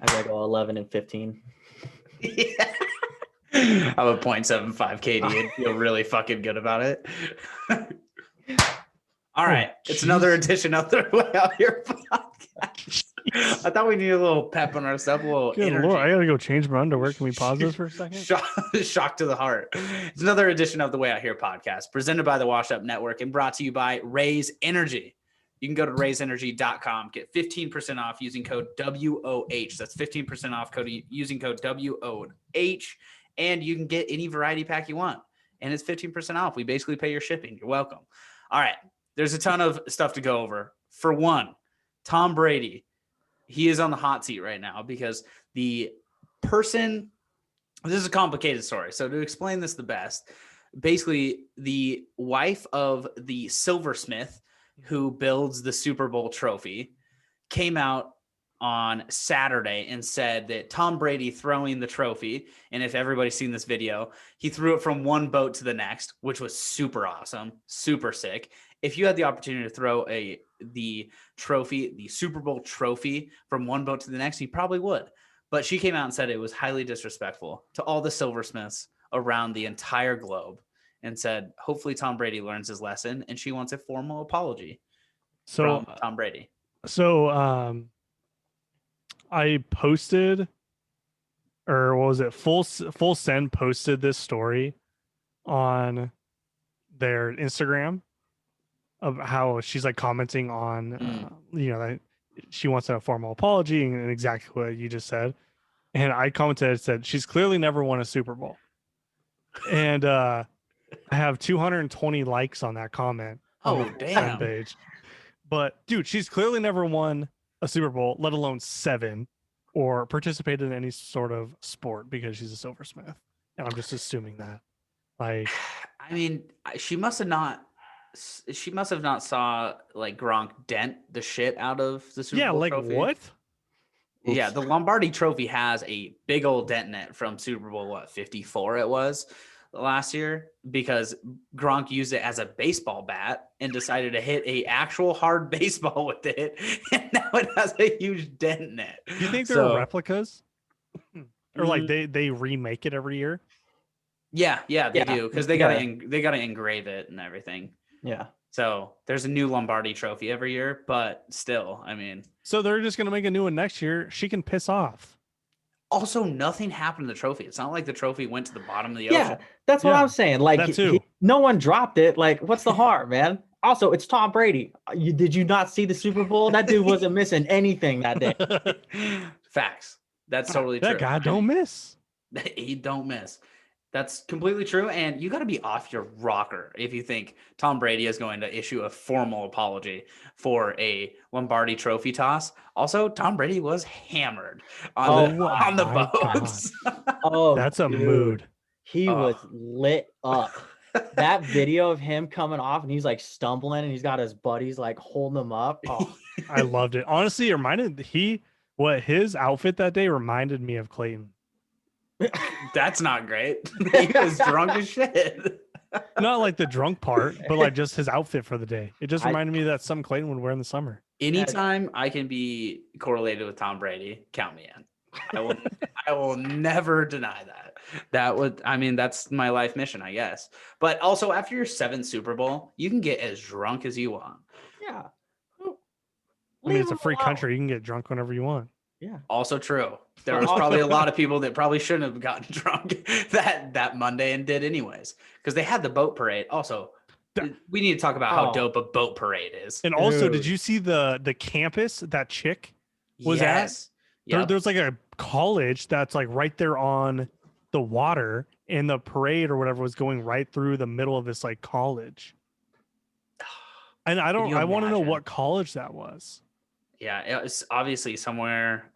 I gotta go 11 and 15. Yeah. I'm a 0.75 KD and feel really fucking good about it. All right. It's another edition of the Way Out Here podcast. I thought we needed a little pep on ourselves, a little energy. Lord, I gotta go change my underwear. Can we pause this for a second? Shock to the heart. It's another edition of the Way Out Here podcast, presented by the Wash Up Network and brought to you by Raise Energy. You can go to raiseenergy.com, get 15% off using code WOH. That's 15% off using code WOH, and you can get any variety pack you want, and it's 15% off. We basically pay your shipping. You're welcome. All right. There's a ton of stuff to go over. For one, Tom Brady, he is on the hot seat right now because the person, this is a complicated story. So to explain this the best, basically the wife of the silversmith who builds the Super Bowl trophy came out on Saturday and said that Tom Brady throwing the trophy, and if everybody's seen this video, he threw it from one boat to the next, which was super awesome, super sick. If you had the opportunity to throw the trophy, the Super Bowl trophy from one boat to the next, you probably would. But she came out and said it was highly disrespectful to all the silversmiths around the entire globe, and said, hopefully Tom Brady learns his lesson, and she wants a formal apology from Tom Brady. So I posted, or what was it? Full Send posted this story on their Instagram of how she's like commenting on, that she wants a formal apology and exactly what you just said. And I commented and said, she's clearly never won a Super Bowl. And I have 220 likes on that comment. Oh, damn. Page. But dude, she's clearly never won a Super Bowl, let alone 7, or participated in any sort of sport because she's a silversmith. And I'm just assuming that. Like, I mean, she must have not saw like Gronk dent the shit out of the Super Bowl trophy. What? Yeah, the Lombardi trophy has a big old dent in it from Super Bowl 54 it was last year, because Gronk used it as a baseball bat and decided to hit a actual hard baseball with it, and now it has a huge dent in it. Do you think they're replicas? Or like they remake it every year? Yeah, they do, because they gotta engrave it and everything. Yeah. So there's a new Lombardi trophy every year, but still, I mean. So they're just gonna make a new one next year. She can piss off. Also, nothing happened to the trophy. It's not like the trophy went to the bottom of the ocean. Yeah, that's what I'm saying. Like, no one dropped it. Like, what's the harm, man? Also, it's Tom Brady. Did you not see the Super Bowl? That dude wasn't missing anything that day. Facts. That's totally true. That guy don't miss. He don't miss. That's completely true. And you got to be off your rocker if you think Tom Brady is going to issue a formal apology for a Lombardi trophy toss. Also, Tom Brady was hammered on the boats. That's a mood. He was lit up. That video of him coming off and he's like stumbling and he's got his buddies like holding him up. Oh, I loved it. Honestly, it reminded his outfit that day reminded me of Clayton. That's not great. He was drunk as shit. Not like the drunk part, but like just his outfit for the day. It just reminded me that some Clayton would wear in the summer. Anytime I can be correlated with Tom Brady, count me in. I will never deny that. That's my life mission, I guess. But also, after your 7th Super Bowl, you can get as drunk as you want. Yeah. I mean, it's a free country. You can get drunk whenever you want. Yeah. Also true. There was probably a lot of people that probably shouldn't have gotten drunk that Monday and did anyways, because they had the boat parade. Also, we need to talk about how dope a boat parade is. And also, did you see the campus that chick was at? Yep. There's like a college that's like right there on the water, and the parade or whatever was going right through the middle of this like college. And I want to know what college that was. Yeah, it was obviously somewhere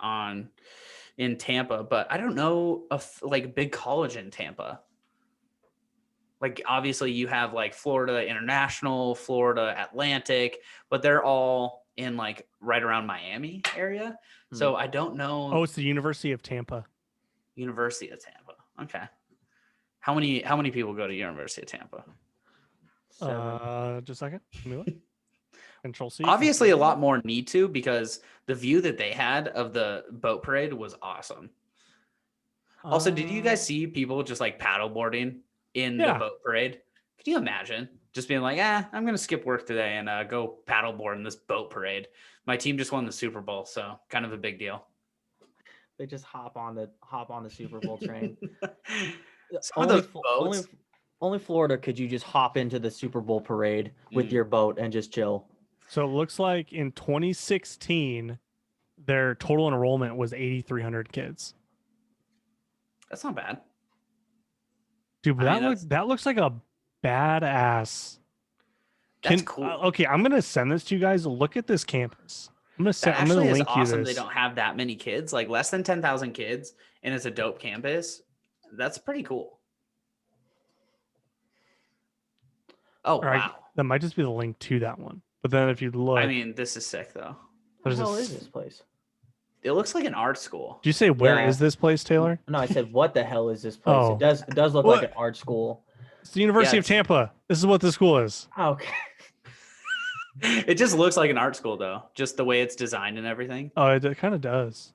in Tampa, but I don't know of like a big college in Tampa. Like, obviously you have like Florida International, Florida Atlantic, but they're all in like right around Miami area. So I don't know. Oh, it's the University of Tampa. University of Tampa. Okay. How many people go to University of Tampa? Just a second. Let me look. Control C. Obviously, a lot more need to, because the view that they had of the boat parade was awesome. Also, did you guys see people just like paddleboarding in the boat parade? Can you imagine just being like, I'm going to skip work today and go paddleboard in this boat parade? My team just won the Super Bowl, so kind of a big deal. They just hop on the Super Bowl train. Only Florida could you just hop into the Super Bowl parade with your boat and just chill. So it looks like in 2016, their total enrollment was 8,300 kids. That's not bad, dude. But that looks like a badass. That's cool. Okay, I'm gonna send this to you guys. Look at this campus. I'm gonna link you this. They don't have that many kids, like less than 10,000 kids, and it's a dope campus. That's pretty cool. Oh, wow. That might just be the link to that one. But then if you look, I mean, this is sick though. What the hell is this place? It looks like an art school. Did you say where is this place, Taylor? No, I said what the hell is this place? Oh. It does look like an art school. It's the University of Tampa. This is what the school is. Okay. It just looks like an art school though, just the way it's designed and everything. Oh, it kind of does.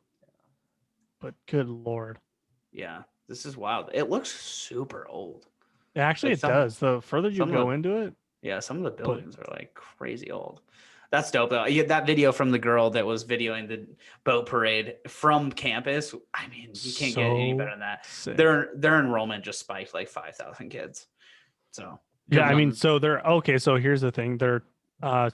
But good Lord. Yeah, this is wild. It looks super old. Actually, it does. The further you go into it. Yeah, some of the buildings are like crazy old. That's dope though. Yeah, that video from the girl that was videoing the boat parade from campus. I mean, you can't get any better than that. Sick. Their enrollment just spiked like 5,000 kids. So yeah, I mean, so they're okay. So here's the thing: their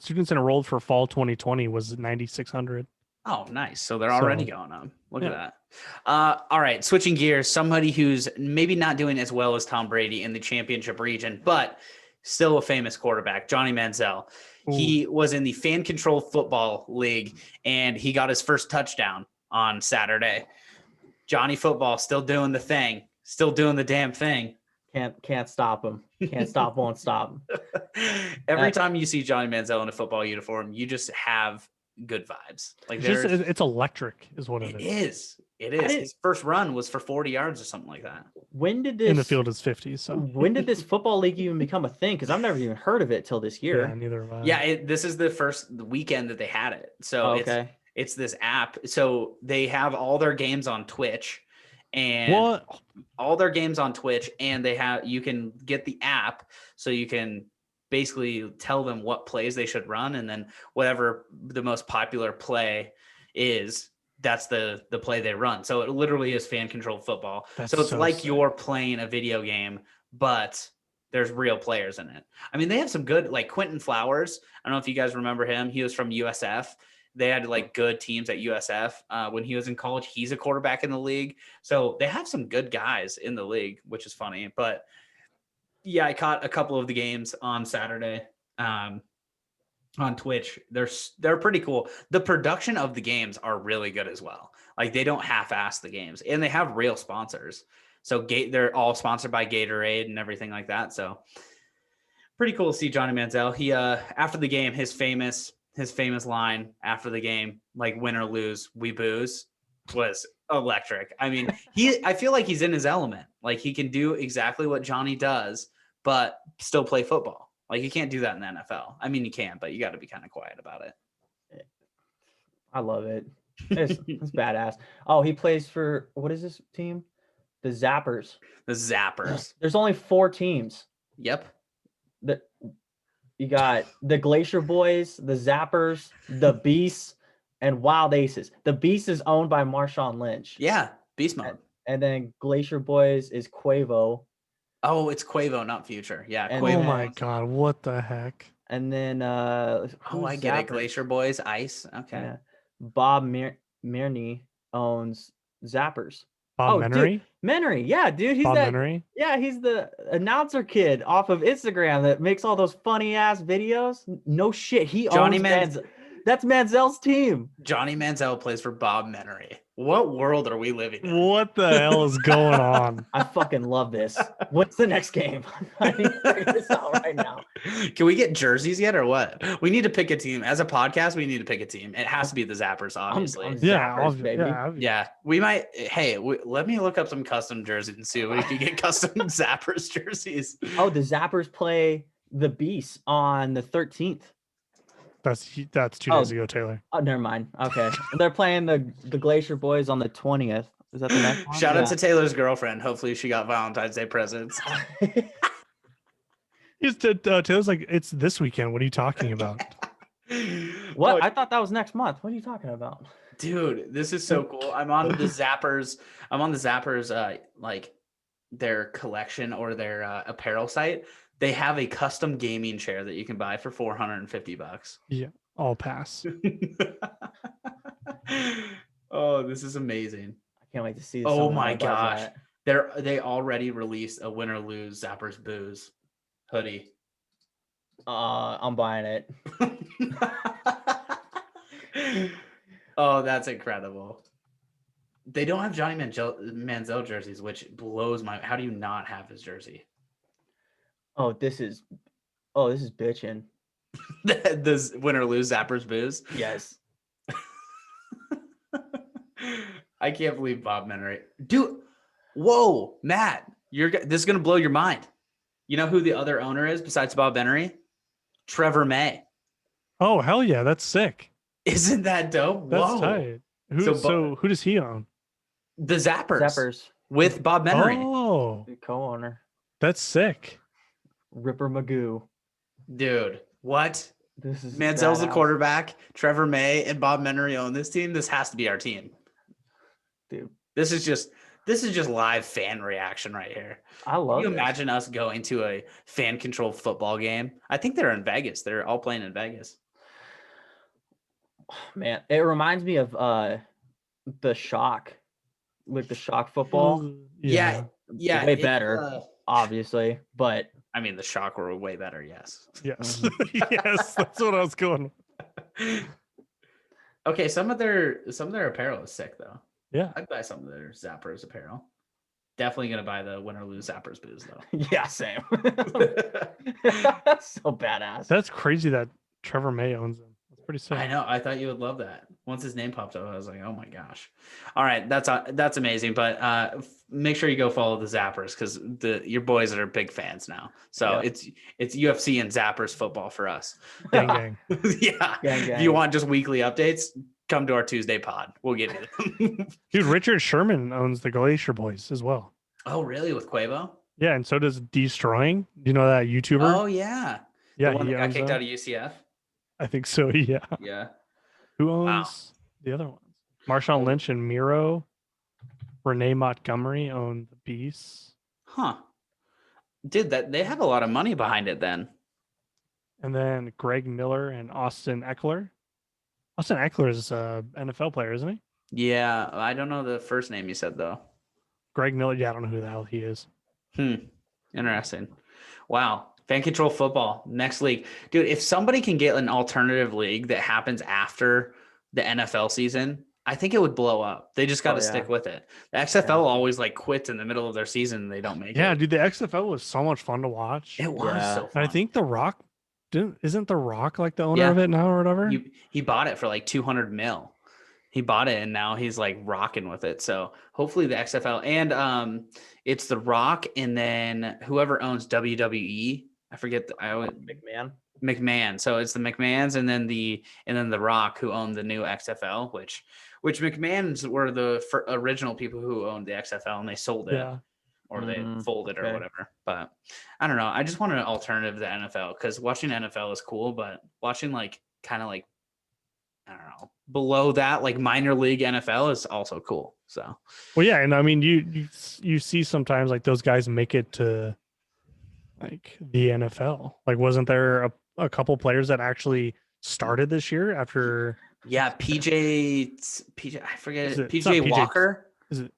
students enrolled for fall 2020 was 9,600. Oh, nice. So they're already going up. Look at that. All right, switching gears. Somebody who's maybe not doing as well as Tom Brady in the championship region, but still a famous quarterback, Johnny Manziel. He was in the Fan Control Football League, and he got his first touchdown on Saturday. Johnny Football still doing the thing, still doing the damn thing. Can't stop him. Can't stop, won't stop. Every time you see Johnny Manziel in a football uniform, you just have good vibes. Like it's electric, is what it is. It is. His first run was for 40 yards or something like that. When did this? In the field is 50. So when did this football league even become a thing? Because I've never even heard of it till this year. Yeah, neither have I. Yeah, this is the first weekend that they had it. So it's this app. So they have all their games on Twitch, and all their games on Twitch, and you can get the app, so you can basically tell them what plays they should run, and then whatever the most popular play is, that's the play they run. So it literally is fan controlled football. So it's like you're playing a video game, but there's real players in it. I mean, they have some good, like Quentin Flowers. I don't know if you guys remember him. He was from USF. They had like good teams at USF when he was in college. He's a quarterback in the league. So they have some good guys in the league, which is funny. But yeah, I caught a couple of the games on Saturday on Twitch. They're pretty cool. The production of the games are really good as well. Like they don't half-ass the games, and they have real sponsors. So they're all sponsored by Gatorade and everything like that. So pretty cool to see Johnny Manziel. He after the game, his famous line after the game, like win or lose, we booze, was electric. I mean, I feel like he's in his element. Like he can do exactly what Johnny does, but still play football. Like you can't do that in the NFL. I mean, you can, but you got to be kind of quiet about it. I love it. It's badass. Oh, he plays for, what is this team? The Zappers. The Zappers. There's only 4 teams. Yep. You got the Glacier Boys, the Zappers, the Beasts, and Wild Aces. The Beast is owned by Marshawn Lynch. Yeah, Beast Mode. And then Glacier Boys is Quavo. Oh, it's Quavo, not Future. Yeah, and Quavo. Oh my God, what the heck? And then I get it. Glacier Boys, Ice. Okay. Yeah. Bob Mearney owns Zappers. Bob Menery? Menery, yeah, dude. He's Menery? Yeah, he's the announcer kid off of Instagram that makes all those funny ass videos. No shit, he owns Manziel. That's Manziel's team. Johnny Manziel plays for Bob Menery. What world are we living in? What the hell is going on? I fucking love this. What's the next game? I need to figure this out right now. Can we get jerseys yet or what? We need to pick a team. As a podcast, we need to pick a team. It has to be the Zappers, obviously. Zappers, baby. Yeah. We might. Hey, let me look up some custom jerseys and see if we can get custom Zappers jerseys. Oh, the Zappers play the Beast on the 13th. That's 2 days ago, Taylor. Oh, never mind. Okay. They're playing the Glacier Boys on the 20th. Is that the next one? Shout out to Taylor's girlfriend. Hopefully she got Valentine's Day presents. Taylor's like, it's this weekend. What are you talking about? What? I thought that was next month. What are you talking about? Dude, this is so cool. I'm on the Zappers. Like their collection or their apparel site. They have a custom gaming chair that you can buy for $450. Yeah, I'll pass. Oh, this is amazing. I can't wait to see. Oh my gosh. They already released a win or lose Zappers Booze hoodie. I'm buying it. Oh, that's incredible. They don't have Johnny Manziel jerseys, which blows my. How do you not have his jersey? Oh, this is bitching. This win or lose Zappers Booze. Yes. I can't believe Bob Menery. Dude, whoa, Matt, this is gonna blow your mind. You know who the other owner is besides Bob Menery? Trevor May. Oh, hell yeah, that's sick. Isn't that dope? That's Whoa. tight. Who does he own? The Zappers. Zappers With Bob Menery. Oh, the co-owner. that's sick. Ripper Magoo. Dude, what? This is Manziel's the badass. quarterback. Trevor May and Bob Menery own this team. This has to be our team. Dude, This is just live fan reaction right here. I love. Can you imagine us going to a fan-controlled football game? I think they're in Vegas. They're all playing in Vegas. Man, it reminds me of the Shock, like the Shock football. Yeah. Way better, obviously, but I mean, the Shock were way better. Yes. Yes. Yes, that's what I was going. Okay, some of their apparel is sick though. Yeah. I'd buy some of their Zappers apparel. Definitely gonna buy the win or lose Zappers booze though. yeah, same. So badass. That's crazy that Trevor May owns them. That's pretty sick. I know. I thought you would love that. Once his name popped up, I was like, "Oh my gosh!" All right, that's amazing. But make sure you go follow the Zappers because your boys are big fans now. So it's UFC and Zappers football for us. Gang, gang. Yeah. Gang, gang. If you want just weekly updates, come to our Tuesday pod. We'll give you them. Dude, Richard Sherman owns the Glacier Boys as well. Oh, really? With Quavo? Yeah, and so does Destroying. Do you know that YouTuber? Oh, yeah. yeah, The one he that got owns kicked them. out of UCF? I think so. Yeah. Yeah. Who owns the other ones? Marshawn Lynch and Miro. Renee Montgomery own the Beasts. Huh. Dude, they have a lot of money behind it then. And then Greg Miller and Austin Eckler. Austin Eckler is an NFL player, isn't he? Yeah. I don't know the first name you said, though. Greg Miller. Yeah, I don't know who the hell he is. Interesting. Wow. Fan control football, next league. Dude, if somebody can get an alternative league that happens after the NFL season, I think it would blow up. They just got to stick with it. The XFL always like quits in the middle of their season and they don't make it. Yeah, dude, the XFL was so much fun to watch. It was so fun. And I think The Rock isn't The Rock like the owner of it now or whatever? He bought it for like $200 million. He bought it and now he's like rocking with it. So hopefully the XFL and it's The Rock and then whoever owns WWE. I forget McMahon. So it's the McMahons and then the Rock who own the new XFL, which McMahons were the original people who owned the XFL and they sold it or they folded or whatever. But I don't know. I just want an alternative to the NFL because watching NFL is cool, but watching like kind of like I don't know below that like minor league NFL is also cool. So well, yeah, and I mean you see sometimes like those guys make it to like the NFL. Like wasn't there a couple players that actually started this year after PJ I forget it. PJ Walker. Is it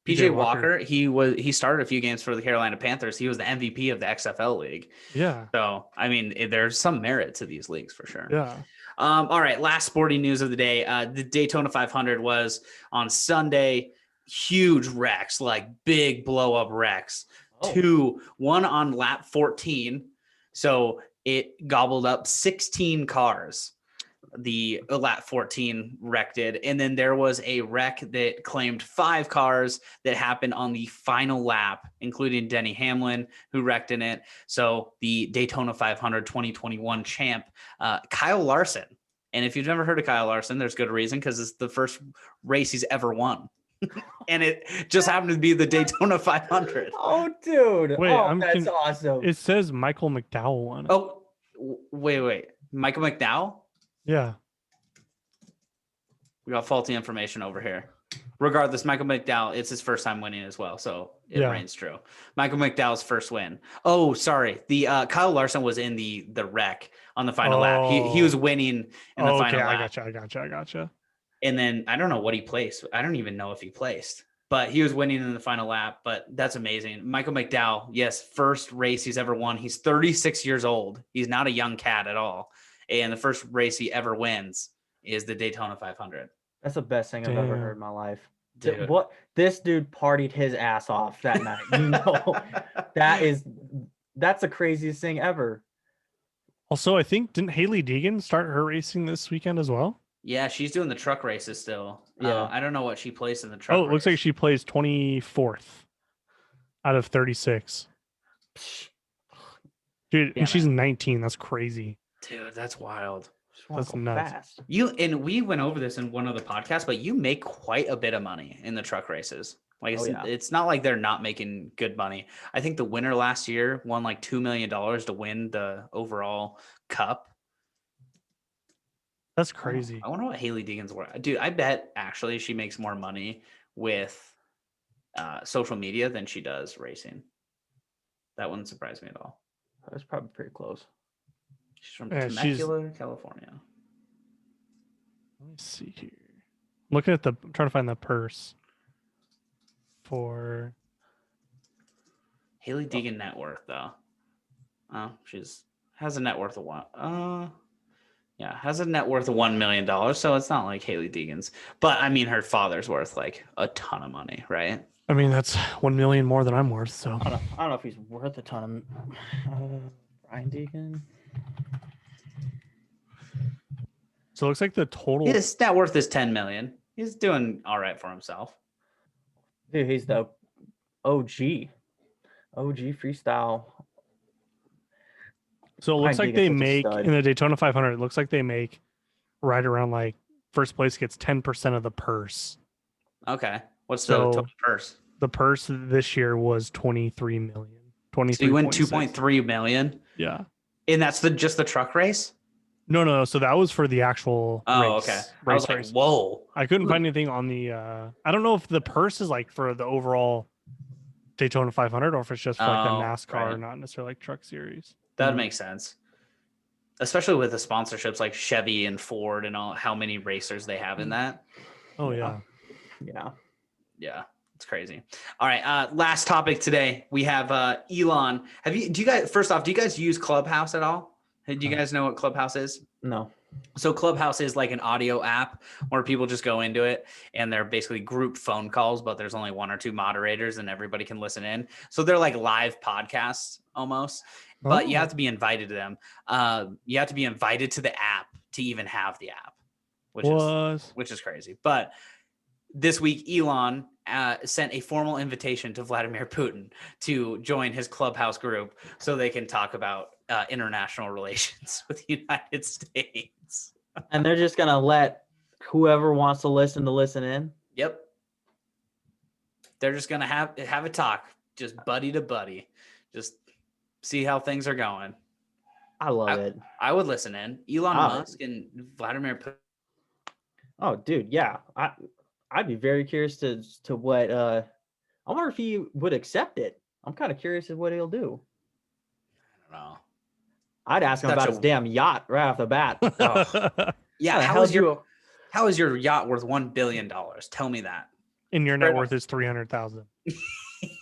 PJ Walker, he started a few games for the Carolina Panthers. He was the MVP of the XFL league. Yeah. So, I mean, there's some merit to these leagues for sure. Yeah. All right, last sporting news of the day. The Daytona 500 was on Sunday. Huge wrecks, like big blow up wrecks. One on lap 14. So it gobbled up 16 cars. the Lat 14 wrecked it. And then there was a wreck that claimed 5 cars that happened on the final lap, including Denny Hamlin, who wrecked in it. So the Daytona 500 2021 champ, Kyle Larson. And if you've never heard of Kyle Larson, there's good reason, because it's the first race he's ever won. And it just happened to be the Daytona 500. Oh, dude. Wait, that's awesome. It says Michael McDowell won. Oh, wait. Michael McDowell? Yeah. We got faulty information over here. Regardless, Michael McDowell, it's his first time winning as well, so it reigns true. Michael McDowell's first win. Oh, sorry. The Kyle Larson was in the wreck on the final lap. He was winning in the final lap. I gotcha. And then I don't know what he placed. I don't even know if he placed, but he was winning in the final lap. But that's amazing. Michael McDowell, yes, first race he's ever won. He's 36 years old. He's not a young cat at all. And the first race he ever wins is the Daytona 500. That's the best thing I've ever heard in my life. Dude. What this dude partied his ass off that night. That's the craziest thing ever. Also, I think didn't Haley Deegan start her racing this weekend as well? Yeah, she's doing the truck races still. Yeah. I don't know what she placed in the truck. Oh, it looks like she plays 24th out of 36. Dude, and she's 19. That's crazy. Dude, that's wild. That's nuts. Fast. We went over this in one of the podcasts, but you make quite a bit of money in the truck races. Like it's not like they're not making good money. I think the winner last year won like $2 million to win the overall cup. That's crazy. I wonder what Haley Deegan's worth. Dude, I bet actually she makes more money with social media than she does racing. That wouldn't surprise me at all. That's probably pretty close. She's from Temecula, California. Let me see here. I'm trying to find the purse for Haley Deegan net worth though. Oh, has a net worth of has a net worth of $1 million. So it's not like Haley Deegan's, but I mean, her father's worth like a ton of money, right? I mean, that's 1 million more than I'm worth. So I don't know if he's worth a ton of Brian Deegan. So it looks like the total His net worth is 10 million. He's doing all right for himself. Dude, he's the OG freestyle. So it looks like they make in the Daytona 500. It looks like they make right around like first place gets 10% of the purse. Okay, what's the total purse? The purse this year was 23 million. 23. So you win 2.3 million. Yeah, and that's just the truck race. No. So that was for the actual. Oh, okay. I was like, whoa. I couldn't find anything on the. I don't know if the purse is like for the overall Daytona 500 or if it's just for like the NASCAR, not necessarily like Truck Series. That makes sense, especially with the sponsorships like Chevy and Ford and all. How many racers they have in that? Oh yeah. It's crazy. All right. Last topic today. We have Elon. Do you guys use Clubhouse at all? Do you guys know what Clubhouse is? No. So Clubhouse is like an audio app where people just go into it and they're basically group phone calls, but there's only 1 or 2 moderators and everybody can listen in. So they're like live podcasts almost, but you have to be invited to them. You have to be invited to the app to even have the app, which is crazy. But this week, Elon sent a formal invitation to Vladimir Putin to join his Clubhouse group so they can talk about international relations with the United States. And they're just going to let whoever wants to listen in? Yep. They're just going to have a talk, just buddy to buddy. Just see how things are going. I love it. I would listen in. Elon Musk and Vladimir Putin. Oh, dude, yeah. I'd be very curious to what I wonder if he would accept it. I'm kind of curious as what he'll do. I don't know. I'd ask him about his damn yacht right off the bat. Oh. Yeah, how is your yacht worth $1 billion? Tell me that. And your net worth is $300,000.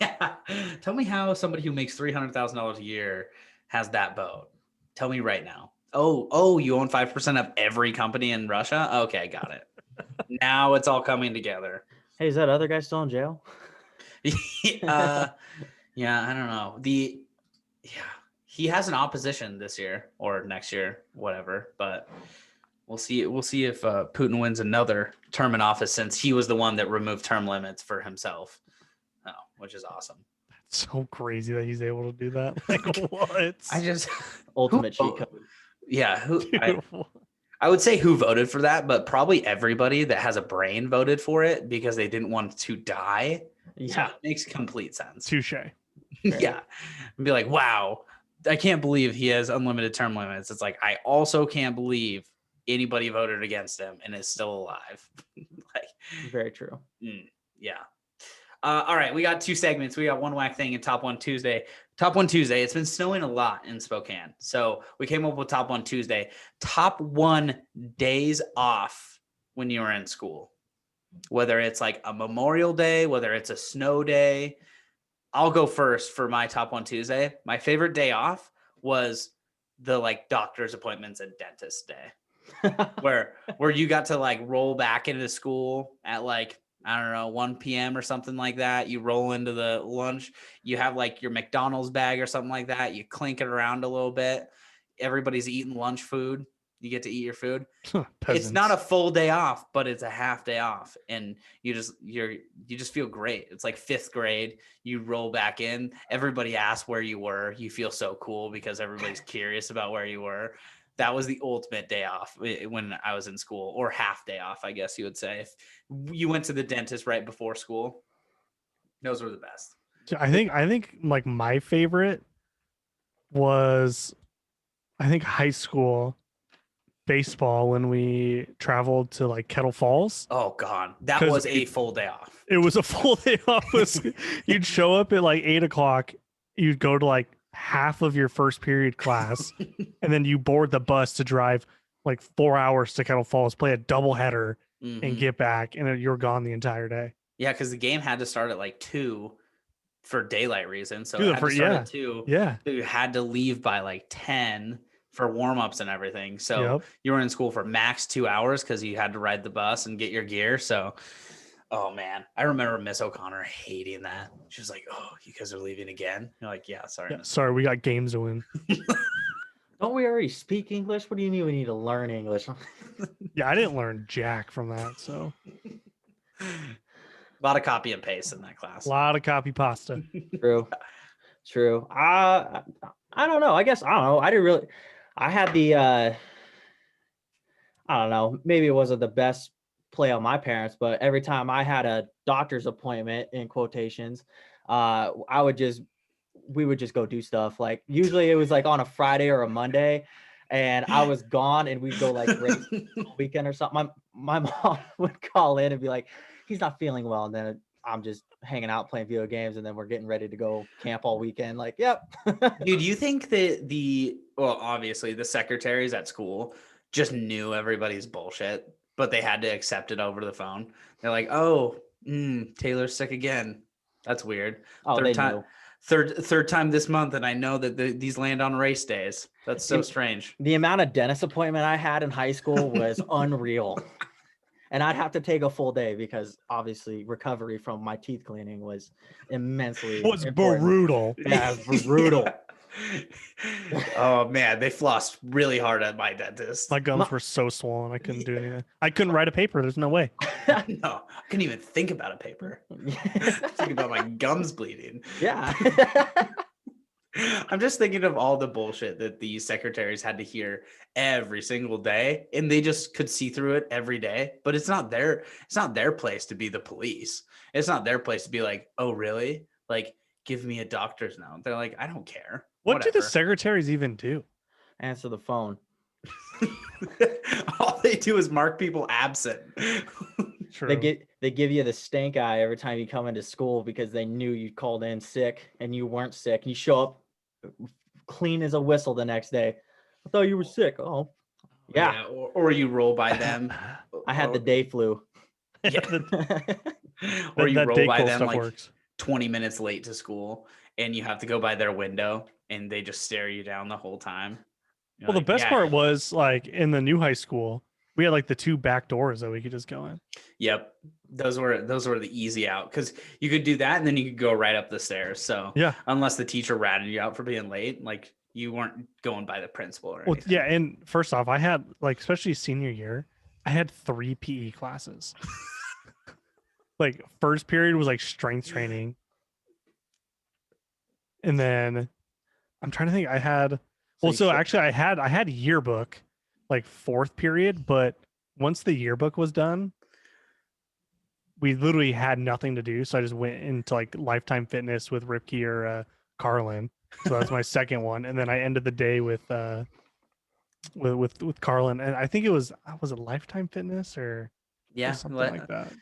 Yeah. Tell me how somebody who makes $300,000 a year has that boat. Tell me right now. Oh, you own 5% of every company in Russia? Okay, got it. Now it's all coming together. Hey, is that other guy still in jail? Yeah, I don't know. He has an opposition this year or next year, whatever. But We'll see if Putin wins another term in office, since he was the one that removed term limits for himself. Oh, which is awesome. It's so crazy that he's able to do that. Like, what? I just Ultimate cheat code. Yeah, I would say who voted for that, but probably everybody that has a brain voted for it because they didn't want to die. Yeah, so it makes complete sense. Touche. Yeah, and be like, wow, I can't believe he has unlimited term limits. It's like, I also can't believe anybody voted against him and is still alive. Like, very true. Yeah. All right, we got 2 segments. We got One Whack Thing and Top One Tuesday. Top One Tuesday. It's been snowing a lot in Spokane, so we came up with Top One Tuesday. Top 1 days off when you were in school, whether it's like a Memorial Day, whether it's a snow day. I'll go first for my Top One Tuesday. My favorite day off was the like doctor's appointments and dentist day, where you got to like roll back into school at like, I don't know, 1 p.m. or something like that. You roll into the lunch. You have like your McDonald's bag or something like that. You clink it around a little bit. Everybody's eating lunch food. You get to eat your food. It's not a full day off, but it's a half day off. And you just feel great. It's like 5th grade. You roll back in. Everybody asks where you were. You feel so cool because everybody's curious about where you were. That was the ultimate day off when I was in school, or half day off, I guess you would say. If you went to the dentist right before school, those were the best. I think like my favorite was, I think, high school baseball when we traveled to like Kettle Falls. Oh God, that was a full day off. It was a full day off. You'd show up at like 8 o'clock. You'd go to like half of your first period class, and then you board the bus to drive like 4 hours to Kettle Falls, play a doubleheader, and get back, and you're gone the entire day. Yeah, because the game had to start at like 2 for daylight reasons. So it had to start at 2. Yeah. So you had to leave by like 10 for warm-ups and everything. So you were in school for max 2 hours because you had to ride the bus and get your gear. So, oh man, I remember Miss O'Connor hating that. She was like, "Oh, you guys are leaving again?" You're like, "Yeah, sorry." Yeah, sorry, we got games to win. Don't we already speak English? What do you mean we need to learn English? Yeah, I didn't learn jack from that. So a lot of copy and paste in that class. A lot of copy pasta. True. I don't know. I guess I don't know. I didn't really. I had the. I don't know. Maybe it wasn't the best play on my parents, but every time I had a doctor's appointment, in quotations, we would just go do stuff. Like usually it was like on a Friday or a Monday, and I was gone, and we'd go like race weekend or something. My mom would call in and be like, "He's not feeling well," and then I'm just hanging out playing video games, and then we're getting ready to go camp all weekend. Like, yep. Dude, you think that obviously the secretaries at school just knew everybody's bullshit, but they had to accept it over the phone. They're like, "Oh, Taylor's sick again. That's weird. Oh, Third time this month, and I know that these land on race days. That's so strange." The amount of dentist appointment I had in high school was unreal. And I'd have to take a full day because obviously recovery from my teeth cleaning was immensely important. Brutal. Yeah, it was brutal. Oh man, they flossed really hard at my dentist. My gums were so swollen I couldn't do anything. I couldn't write a paper. There's no way. No, I couldn't even think about a paper. Think about my gums bleeding. Yeah. I'm just thinking of all the bullshit that the secretaries had to hear every single day, and they just could see through it every day. But it's not their place to be the police. It's not their place to be like, "Oh, really? Like, give me a doctor's note." They're like, "I don't care." What do the secretaries even do? Answer the phone. All they do is mark people absent. True. They give you the stank eye every time you come into school because they knew you called in sick and you weren't sick. And you show up clean as a whistle the next day. "I thought you were sick." "Oh, yeah." Or you roll by them. I had the day flu. Yeah. Or you roll by them like 20 minutes late to school, and you have to go by their window, and they just stare you down the whole time. Well, the best part was like in the new high school, we had like the 2 back doors that we could just go in. Yep. Those were the easy out because you could do that and then you could go right up the stairs. So yeah, unless the teacher ratted you out for being late, like You weren't going by the principal or Well, anything. yeah, and first off, I had like, especially senior year, I had 3 PE classes. Like first period was like strength training, and then I'm trying to think. I had actually I had yearbook like fourth period, but once the yearbook was done, we literally had nothing to do, so I just went into like Lifetime Fitness with Ripkey or Carlin. So that's my second one, and then I ended the day with Carlin, and I think it was it Lifetime Fitness or something like that.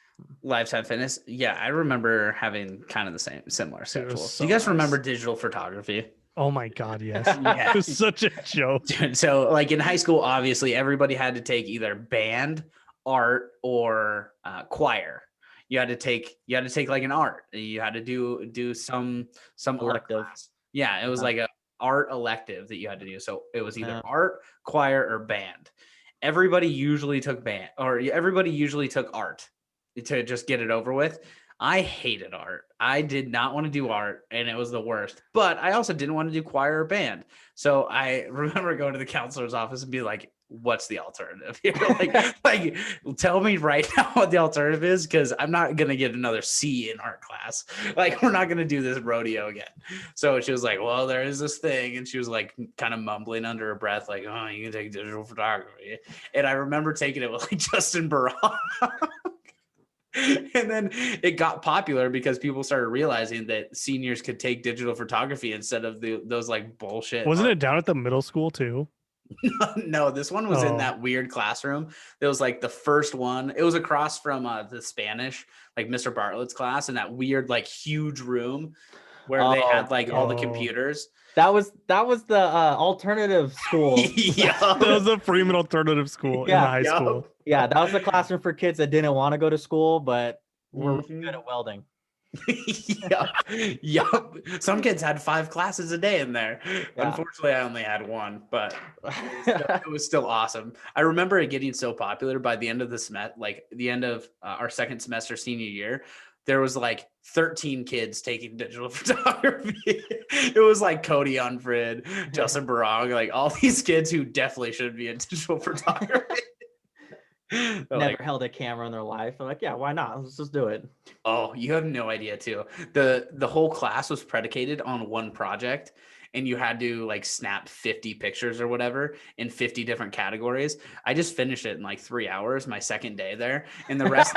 Lifetime Fitness. Yeah, I remember having kind of the similar schedule. So Do you guys nice. remember digital photography? Oh my god, yes. Yeah. It was such a joke. Dude, so like in high school, obviously everybody had to take either band, art, or choir. You had to take like an art. You had to do some Elective. art class. Yeah, it was Uh-huh. like a art elective that you had to do. So it was either Yeah. art, choir, or band. Everybody usually took band, or everybody usually took art to just get it over with. I hated art. I did not want to do art, and it was the worst. But I also didn't want to do choir or band. So I remember going to the counselor's office and be like, "What's the alternative here? like, tell me right now what the alternative is, because I'm not gonna get another C in art class. Like, we're not gonna do this rodeo again." So she was like, "Well, there is this thing," and she was like, kind of mumbling under her breath, like, "Oh, you can take digital photography." And I remember taking it with like Justin Barron. And then it got popular because people started realizing that seniors could take digital photography instead of those like bullshit. Wasn't it down at the middle school too? No, this one was in that weird classroom. It was like the first one. It was across from the Spanish, like Mr. Bartlett's class, in that weird, like huge room where they had like all the computers. That was the alternative school. Yeah, that was the Freeman alternative school in the high school. Yeah, that was the classroom for kids that didn't want to go to school, but were really good at welding. Yup. Some kids had 5 classes a day in there. Yeah. Unfortunately, I only had 1, but it was still awesome. I remember it getting so popular by the end of the semester, like the end of our second semester senior year. There was like 13 kids taking digital photography. It was like Cody Unfrid, Justin Barong, like all these kids who definitely should be in digital photography. Never held a camera in their life. I'm like, yeah, why not? Let's just do it. Oh, you have no idea too. The whole class was predicated on one project, and you had to like snap 50 pictures or whatever in 50 different categories. I just finished it in like 3 hours, my second day there, and the rest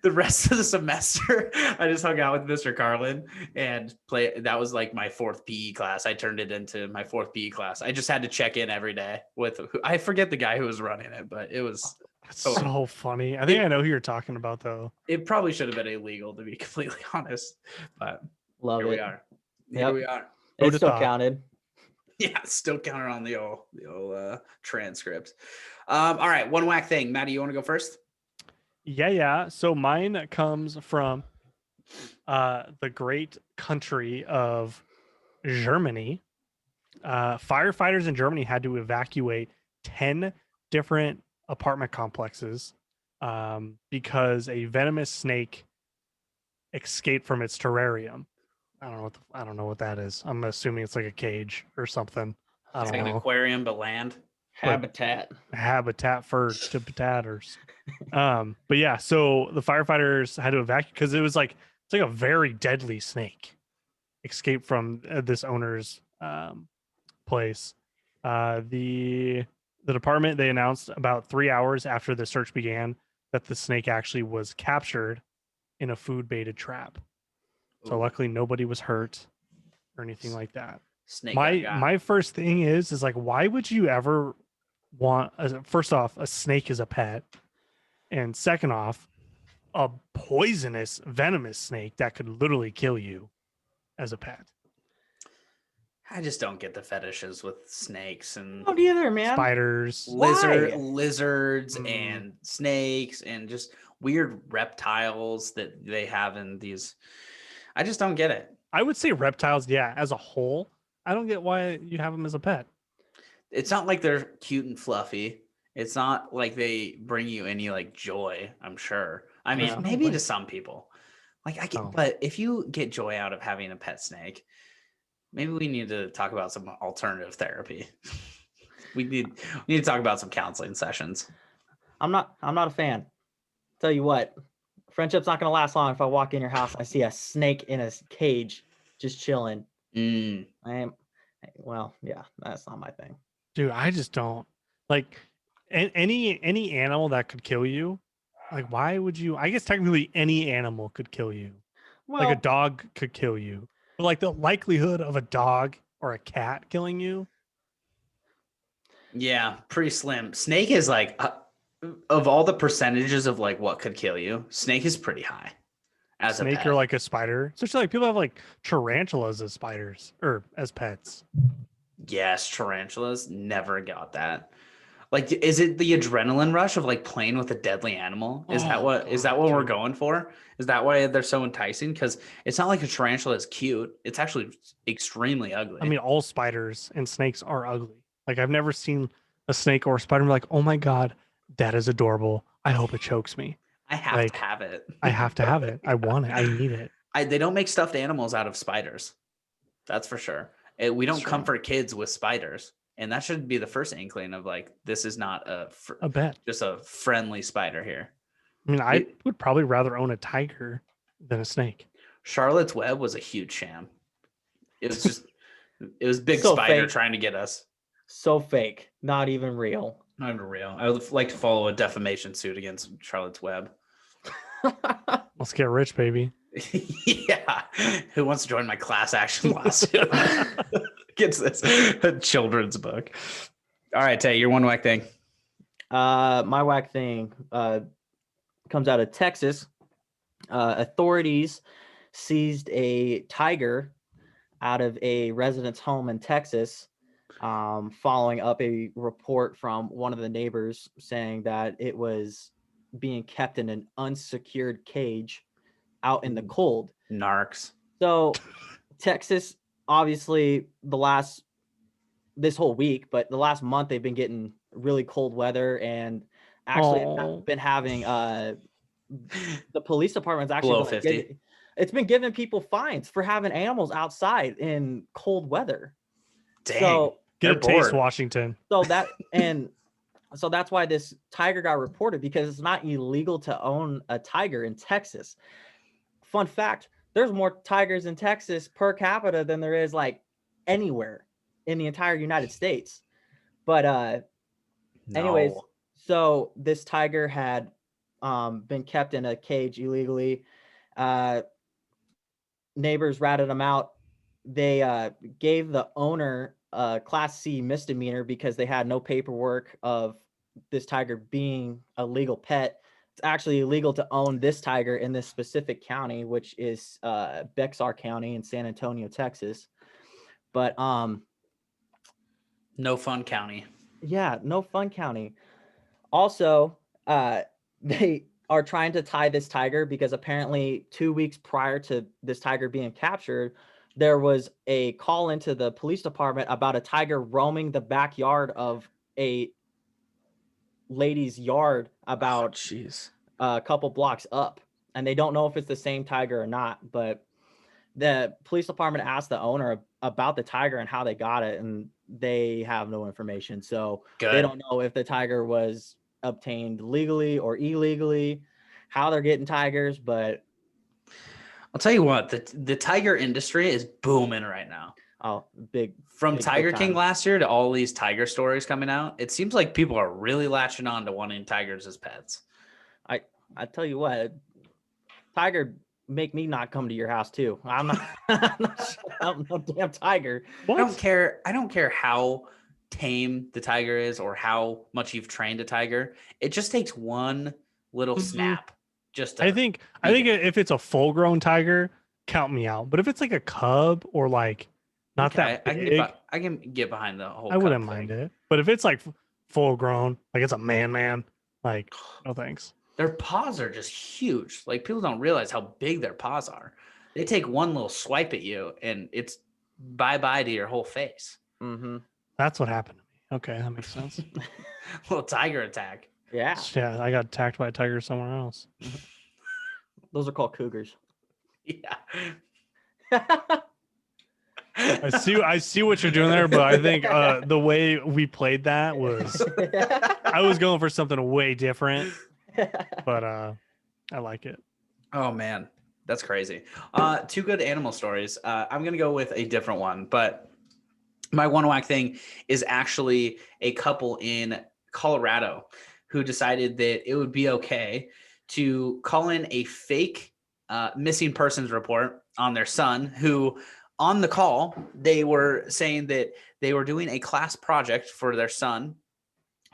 the rest of the semester I just hung out with Mr. Carlin and that was like my 4th PE class. I turned it into my 4th PE class. I just had to check in every day with I forget the guy who was running it, but it was so funny. I think I know who you're talking about though. It probably should have been illegal, to be completely honest, but here we are. Here we are. It still counted. Yeah, still counted on the old transcript. All right, one whack thing. Maddie, you want to go first? Yeah. So mine comes from the great country of Germany. Firefighters in Germany had to evacuate 10 different apartment complexes because a venomous snake escaped from its terrarium. I don't know what that is. I'm assuming it's like a cage or something. It's like an aquarium, but land. Habitat for potatoes. But yeah, so the firefighters had to evacuate because it's like a very deadly snake escaped from this owner's place. The department, they announced about 3 hours after the search began that the snake actually was captured in a food baited trap. So luckily nobody was hurt or anything like that. Snake. My first thing is like, why would you ever want first off, a snake as a pet, and second off, a poisonous, venomous snake that could literally kill you as a pet? I just don't get the fetishes with snakes and either, man. Spiders, lizards and snakes and just weird reptiles that they have in these. I just don't get it. I would say reptiles, yeah, as a whole. I don't get why you have them as a pet. It's not like they're cute and fluffy. It's not like they bring you any like joy, I'm sure. I mean, maybe to some people. Like but if you get joy out of having a pet snake, Maybe we need to talk about some alternative therapy. we need to talk about some counseling sessions. I'm not a fan. Tell you what, friendship's not gonna last long if I walk in your house and I see a snake in a cage just chilling. Well, yeah, that's not my thing. Dude, I just don't like any animal that could kill you. Like, why would you? I guess technically any animal could kill you. Well, Like a dog could kill you, but like the likelihood of a dog or a cat killing you. Yeah, pretty slim. Snake is like of all the percentages of like what could kill you, snake is pretty high. As Snake a pet. or like a spider. Especially like people have like tarantulas as spiders or as pets. Yes, tarantulas. Never got that. Like, is it the adrenaline rush of like playing with a deadly animal? Is that what we're going for? Is that why they're so enticing? Because it's not like a tarantula is cute. It's actually extremely ugly. I mean, all spiders and snakes are ugly. Like I've never seen a snake or a spider and be like, oh my God, that is adorable. I hope it chokes me. I have to have it. I have to have it. I want it. I need it. They don't make stuffed animals out of spiders. That's for sure. We don't comfort kids with spiders. And that should be the first inkling of like, this is not a bet, just a friendly spider here. I mean, I would probably rather own a tiger than a snake. Charlotte's Web was a huge sham. It was just, it was big so spider fake. Trying to get us. So fake. Not even real. Not even real. I would like to follow a defamation suit against Charlotte's Web. Let's get rich, baby. Yeah. Who wants to join my class action lawsuit? Gets this a children's book. All right, Tay, your one whack thing. My whack thing comes out of Texas. Authorities seized a tiger out of a resident's home in Texas, following up a report from one of the neighbors saying that it was being kept in an unsecured cage out in the cold. Narcs. So Texas, obviously this whole week, but the last month they've been getting really cold weather and actually been having the police department's actually below 50. It's been giving people fines for having animals outside in cold weather. Dang. So get a taste, Washington. So that's why this tiger got reported, because it's not illegal to own a tiger in Texas. Fun fact, there's more tigers in Texas per capita than there is like anywhere in the entire United States. But anyways, so this tiger had been kept in a cage illegally. Neighbors ratted him out. They gave the owner a Class C misdemeanor because they had no paperwork of this tiger being a legal pet. It's actually illegal to own this tiger in this specific county, which is Bexar County in San Antonio, Texas. But no fun county. Yeah, no fun county. Also, they are trying to tie this tiger because apparently 2 weeks prior to this tiger being captured, there was a call into the police department about a tiger roaming the backyard of a lady's yard about a couple blocks up. And they don't know if it's the same tiger or not, but the police department asked the owner about the tiger and how they got it, and they have no information. So they don't know if the tiger was obtained legally or illegally, how they're getting tigers. But I'll tell you what, the tiger industry is booming right now. Oh, big. From Tiger King last year to all these tiger stories coming out, it seems like people are really latching on to wanting tigers as pets. I tell you what, tiger make me not come to your house too. I'm no damn tiger. What? I don't care how tame the tiger is or how much you've trained a tiger. It just takes one little snap. I think if it's a full grown tiger, count me out. But if it's like a cub or like not that big, I can get behind the whole. I wouldn't mind it. But if it's like full grown, like it's a man, like no thanks. Their paws are just huge. Like people don't realize how big their paws are. They take one little swipe at you and it's bye-bye to your whole face. Mm-hmm. That's what happened to me. Okay, that makes sense. Little tiger attack. Yeah. Yeah, I got attacked by a tiger somewhere else. Those are called cougars. Yeah. I see what you're doing there, but I think the way we played that was I was going for something way different, but I like it. Oh man, that's crazy. Two good animal stories. I'm gonna go with a different one, but my one whack thing is actually a couple in Colorado who decided that it would be okay to call in a fake missing persons report on their son, who on the call, they were saying that they were doing a class project for their son,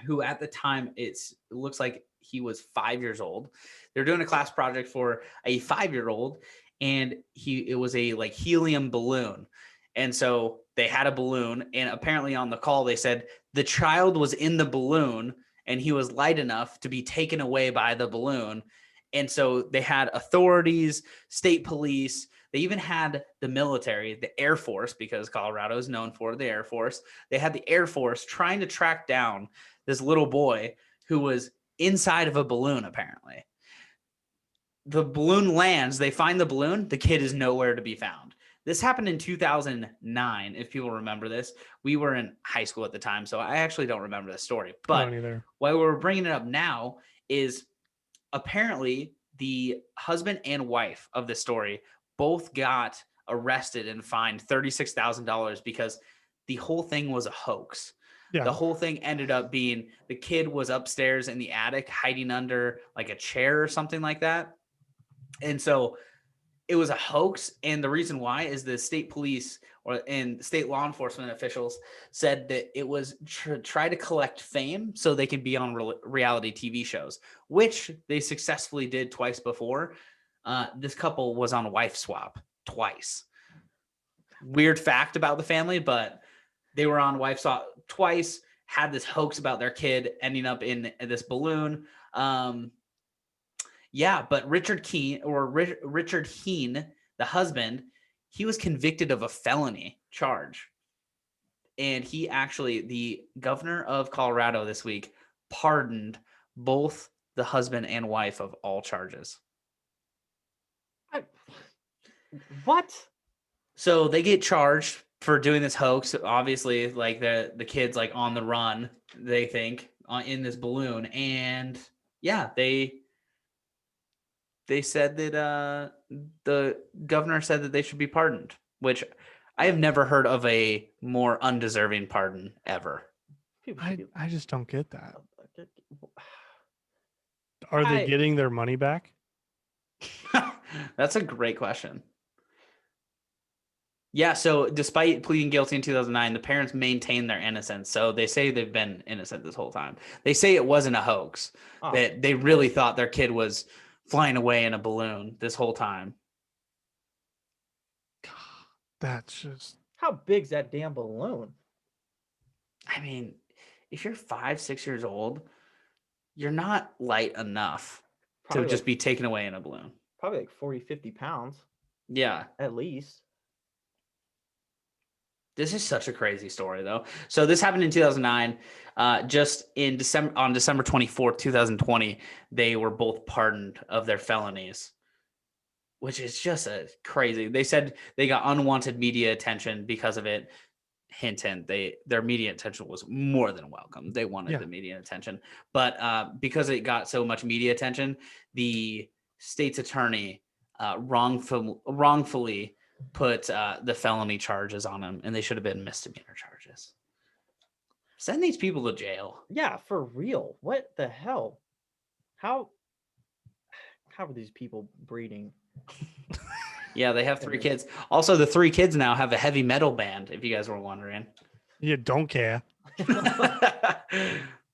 who at the time it looks like he was 5 years old. They're doing a class project for a 5-year-old, and it was a like helium balloon. And so they had a balloon, and apparently on the call they said the child was in the balloon and he was light enough to be taken away by the balloon. And so they had authorities, state police, they even had the military, the Air Force, because Colorado is known for the Air Force. They had the Air Force trying to track down this little boy who was inside of a balloon, apparently. The balloon lands, they find the balloon, the kid is nowhere to be found. This happened in 2009, if people remember this. We were in high school at the time, so I actually don't remember the story. But why we're bringing it up now is apparently the husband and wife of the story both got arrested and fined $36,000 because the whole thing was a hoax. Yeah. The whole thing ended up being the kid was upstairs in the attic hiding under like a chair or something like that. And so it was a hoax. And the reason why is the state police and state law enforcement officials said that it was try to collect fame so they can be on reality TV shows, which they successfully did twice before. This couple was on a wife swap twice. Weird fact about the family, but they were on wife swap twice, had this hoax about their kid ending up in this balloon. Yeah, but Richard Heen, the husband, he was convicted of a felony charge. And he actually, the governor of Colorado this week, pardoned both the husband and wife of all charges. What? So they get charged for doing this hoax. Obviously, like the kid's like on the run, they think, in this balloon. And yeah, they said that the governor said that they should be pardoned, which I have never heard of a more undeserving pardon ever. I just don't get that. Are they getting their money back? That's a great question. Yeah, so despite pleading guilty in 2009, the parents maintain their innocence. So they say they've been innocent this whole time. They say it wasn't a hoax, that they really thought their kid was flying away in a balloon this whole time. That's just... How big's that damn balloon? I mean, if you're 5-6 years old, you're not light enough to just be taken away in a balloon. Probably like 40, 50 pounds. Yeah. At least. This is such a crazy story, though. So this happened in 2009. Just in on December 24th, 2020, they were both pardoned of their felonies, which is just crazy. They said they got unwanted media attention because of it. Hint, hint. Their media attention was more than welcome. They wanted the media attention, but because it got so much media attention, the state's attorney wrongfully put the felony charges on them, and they should have been misdemeanor charges. Send these people to jail. Yeah, for real. What the hell? How are these people breeding? Yeah, they have 3 kids. Also, the 3 kids now have a heavy metal band, if you guys were wondering. You don't care.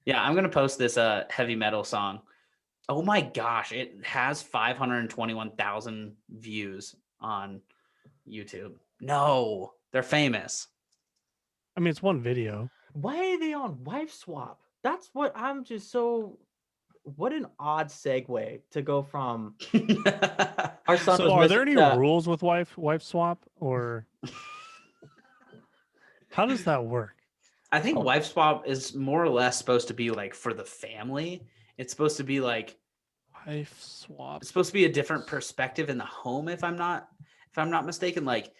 Yeah, I'm going to post this heavy metal song. Oh my gosh, it has 521,000 views on YouTube. No, they're famous. I mean, it's one video. Why are they on wife swap? That's what I'm just so... What an odd segue to go from our son. So are there any rules with wife swap, or how does that work? I think wife swap is more or less supposed to be like for the family. It's supposed to be like wife swap. It's supposed to be a different perspective in the home, if I'm not mistaken. Like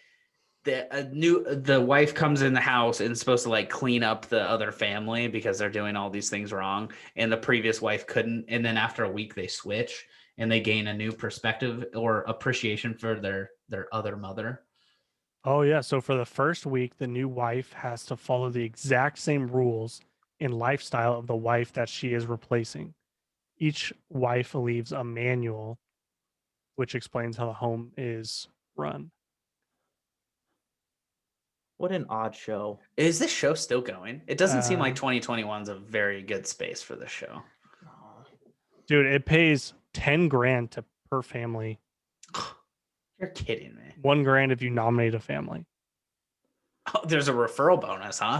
the wife comes in the house and is supposed to like clean up the other family because they're doing all these things wrong, and the previous wife couldn't. And then after a week, they switch and they gain a new perspective or appreciation for their other mother. Oh yeah. So for the first week, the new wife has to follow the exact same rules and lifestyle of the wife that she is replacing. Each wife leaves a manual which explains how the home is run. What an odd show. Is this show still going? It doesn't seem like 2021 is a very good space for this show. Dude, it pays 10 grand per family. You're kidding me. $1 grand if you nominate a family. Oh, there's a referral bonus, huh?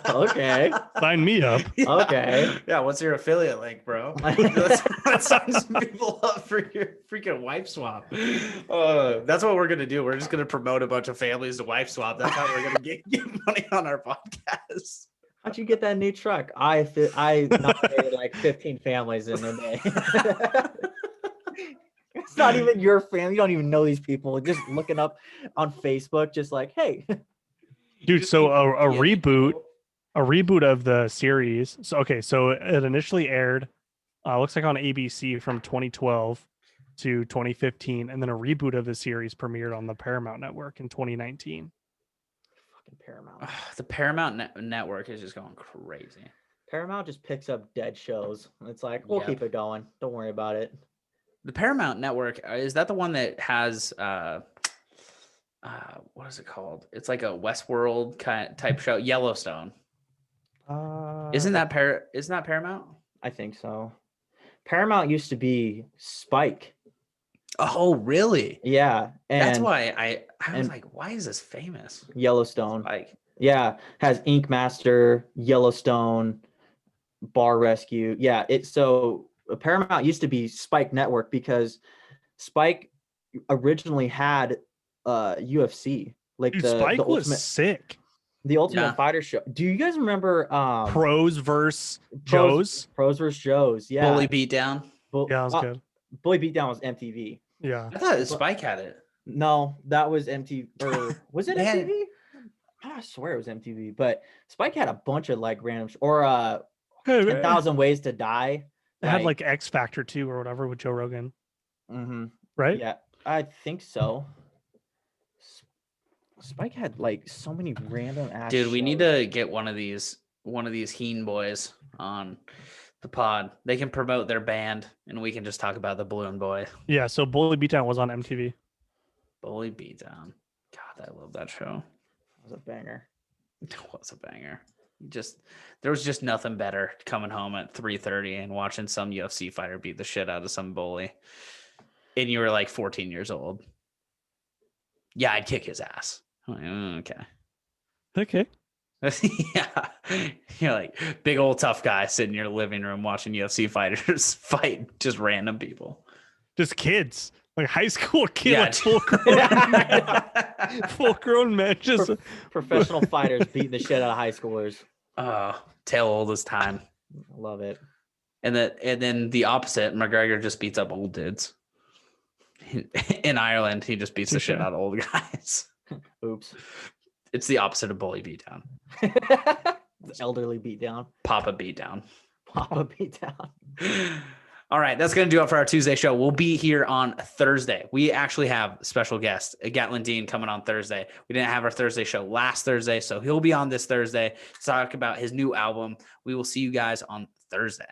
Okay. Sign me up. Okay. Yeah, what's your affiliate link, bro? Let's sign some people up for your freaking wife swap. That's what we're gonna do. We're just gonna promote a bunch of families to wife swap. That's how we're gonna get money on our podcast. How'd you get that new truck? I nominated like 15 families in a day. It's not even your family. You don't even know these people. Just looking up on Facebook, just like, hey. Dude, so a reboot of the series. So it initially aired, looks like on ABC from 2012 to 2015, and then a reboot of the series premiered on the Paramount Network in 2019. Fucking Paramount. The Paramount Network is just going crazy. Paramount just picks up dead shows. It's like, we'll keep it going. Don't worry about it. The Paramount Network, is that the one that has what is it called? It's like a Westworld type show, Yellowstone. Isn't that Paramount? I think so. Paramount used to be Spike. Oh, really? Yeah. And that's why I was like, why is this famous? Yellowstone. Spike. Yeah. Has Ink Master, Yellowstone, Bar Rescue. Yeah. So Paramount used to be Spike Network because Spike originally had UFC. Like Dude, the Spike was ultimate, sick. The Ultimate Fighter show. Do you guys remember Pros versus Joes? Pros versus Joes. Yeah. Bully Beatdown. Yeah, that was good. Bully Beatdown was MTV. Yeah. I thought Spike had it. No, that was MTV. Or was it MTV? I swear it was MTV. But Spike had a bunch of like random 10,000 Ways to Die. It had like X Factor 2 or whatever with Joe Rogan. Mm-hmm. Right? Yeah, I think so. Spike had like so many random ass Dude, we shows. need to get one of these Heen boys on the pod. They can promote their band and we can just talk about the Balloon Boy. Yeah, so Bully Beatdown was on MTV. Bully Beatdown. God, I love that show. It was a banger. It was a banger. There was just nothing better coming home at 3:30 and watching some UFC fighter beat the shit out of some bully. And you were like 14 years old. Yeah, I'd kick his ass. I'm like, Okay. Yeah. You're like big old tough guy sitting in your living room watching UFC fighters fight just random people. Just kids. Like high school kids, Yeah. like full grown men. Just Professional fighters beating the shit out of high schoolers. Tale old as time. Love it. And then the opposite, McGregor just beats up old dudes. In Ireland, he just beats the shit out of old guys. Oops. It's the opposite of Bully Beatdown. Elderly beatdown. Papa Beatdown. Papa beatdown. All right, that's going to do it for our Tuesday show. We'll be here on Thursday. We actually have special guest, Gatlin Dean, coming on Thursday. We didn't have our Thursday show last Thursday, so he'll be on this Thursday to talk about his new album. We will see you guys on Thursday.